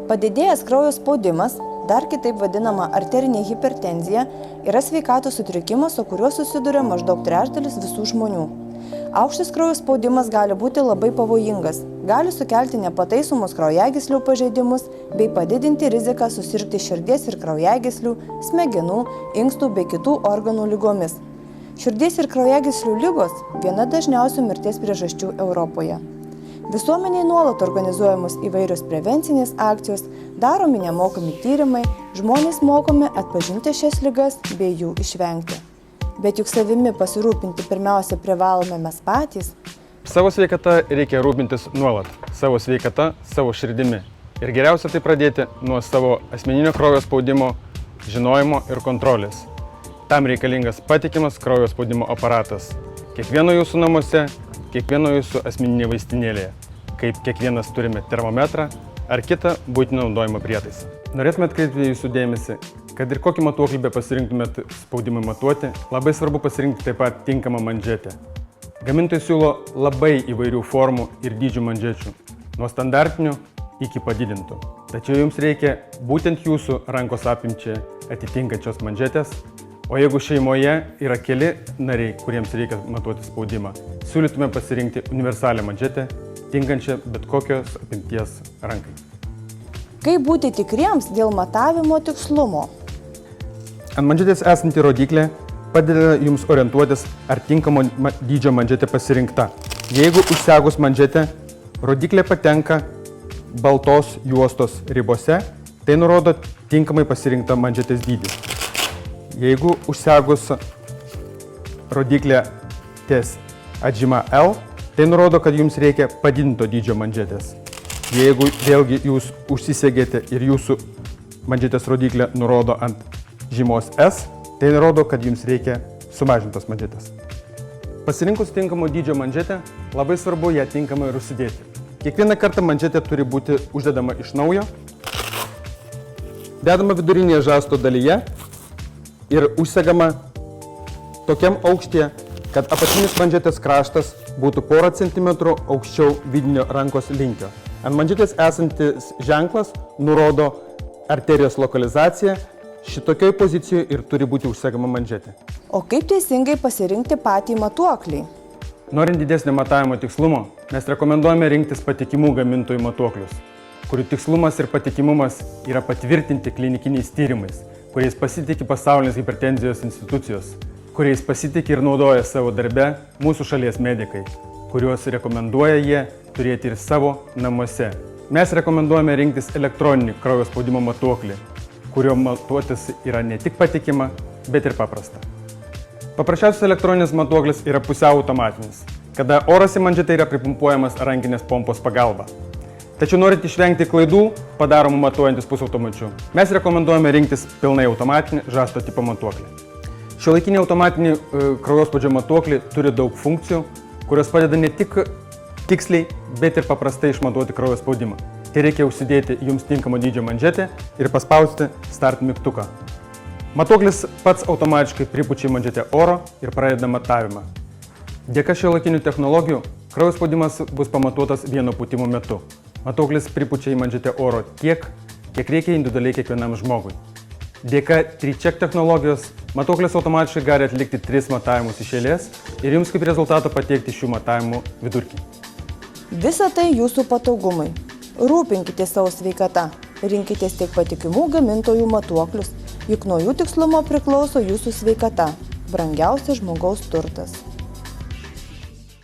Padidėjęs kraujo spaudimas, dar kitaip vadinama arterinė hipertenzija, yra sveikatos sutrikimas, su kuriuo susiduria maždaug trečdalis visų žmonių. Aukštas kraujo spaudimas gali būti labai pavojingas, gali sukelti nepataisomus kraujagyslių pažeidimus bei padidinti riziką susirgti širdies ir kraujagyslių, smegenų, inkstų bei kitų organų ligomis. Širdies ir kraujagyslių ligos – viena dažniausių mirties priežasčių Europoje. Visuomeniai nuolat organizuojamos įvairios prevencinės akcijos, daromi nemokami tyrimai, žmonės mokomi atpažinti šias ligas bei jų išvengti. Bet juk savimi pasirūpinti pirmiausia privalome mes patys. Savo sveikata reikia rūpintis nuolat. Savo sveikata, savo širdimi. Ir geriausia tai pradėti nuo savo asmeninio kraujo spaudimo, žinojimo ir kontrolės. Tam reikalingas patikimas kraujo spaudimo aparatas. Kiekvieno jūsų namuose, kiekvieno jūsų asmeninėje vaistinėlėje, kaip kiekvienas turime termometrą ar kitą būtinio naudojimo prietaisą. Norėtume atkreipti jūsų dėmesį, kad ir kokį matuoklį be pasirinktumėt spaudimui matuoti, labai svarbu pasirinkti taip pat tinkamą manžetę. Gamintojai siūlo labai įvairių formų ir dydžių manžečių, nuo standartinių iki padidintų. Tačiau jums reikia būtent jūsų rankos apimčiai atitinkančios manžetės. O jeigu šeimoje yra keli nariai, kuriems reikia matuoti spaudimą, siūlytume pasirinkti universalią manžetę, tinkančią bet kokios apimties rankai. Kaip būti tikriems dėl matavimo tikslumo? Ant manžetės esanti rodyklė padeda jums orientuotis, ar tinkamo dydžio manžetė pasirinkta. Jeigu užsegus manžetę, rodyklė patenka baltos juostos ribose, tai nurodo tinkamai pasirinktą manžetės dydį. Jeigu užsegus rodiklė ties atžyma L, tai nurodo, kad jums reikia padidinto dydžio manžetės. Jeigu vėlgi jūs užsisegėte ir jūsų manžetės rodiklė nurodo ant žymos S, tai nurodo, kad jums reikia sumažintos manžetės. Pasirinkus tinkamo dydžio manžetę, labai svarbu ją tinkamai ir užsidėti. Kiekvieną kartą manžetė turi būti uždedama iš naujo, dedama vidurinėje žasto dalyje ir užsegama tokiam aukštyje, kad apatinis manžetės kraštas būtų porą centimetrų aukščiau vidinio rankos linkio. Ant manžetės esantis ženklas nurodo arterijos lokalizaciją. Šitokioj pozicijoje ir turi būti užsegama manžetė. O kaip teisingai pasirinkti patį matuoklį? Norint didesnio matavimo tikslumo, mes rekomenduojame rinktis patikimų gamintojų matuoklius, kurių tikslumas ir patikimumas yra patvirtinti klinikiniais tyrimais, kuriais pasitiki pasaulinės hipertenzijos institucijos, kuriais pasitiki ir naudoja savo darbe mūsų šalies medikai, kuriuos rekomenduoja jie turėti ir savo namuose. Mes rekomenduojame rinktis elektroninį kraujo spaudimo matuoklį, kurio matuotis yra ne tik patikima, bet ir paprasta. Paprasčiausias elektroninis matuoklis yra pusiau automatinis, kada oras į manžetę yra pripumpuojamas rankinės pompos pagalba. Tačiau norint išvengti klaidų, padaromų matuojantis pusautomačiu, mes rekomenduojame rinktis pilnai automatinį žasto tipo matuoklį. Šiuolaikiniai automatiniai kraujospaudžio matuokliai turi daug funkcijų, kurios padeda ne tik tiksliai, bet ir paprastai išmatuoti kraujo spaudimą. Tai reikia užsidėti jums tinkamo dydžio manžetę ir paspausti start mygtuką. Matuoklis pats automatiškai pripučia į manžetę oro ir pradeda matavimą. Dėka šiuolaikinių technologijų, kraujo spaudimas bus pamatuotas vieno pūtimo metu. Matuoklis pripučia į manžetę oro tiek, kiek reikia individualiai kiekvienam žmogui. Dėka 3-check technologijos, matuoklis automatiškai gali atlikti 3 matavimus iš eilės ir jums kaip rezultato pateikti šių matavimų vidurkį. Visa tai jūsų patogumui. Rūpinkite savo sveikata, rinkitės tik patikimų gamintojų matuoklius, juk nuo jų tikslumo priklauso jūsų sveikata, brangiausias žmogaus turtas.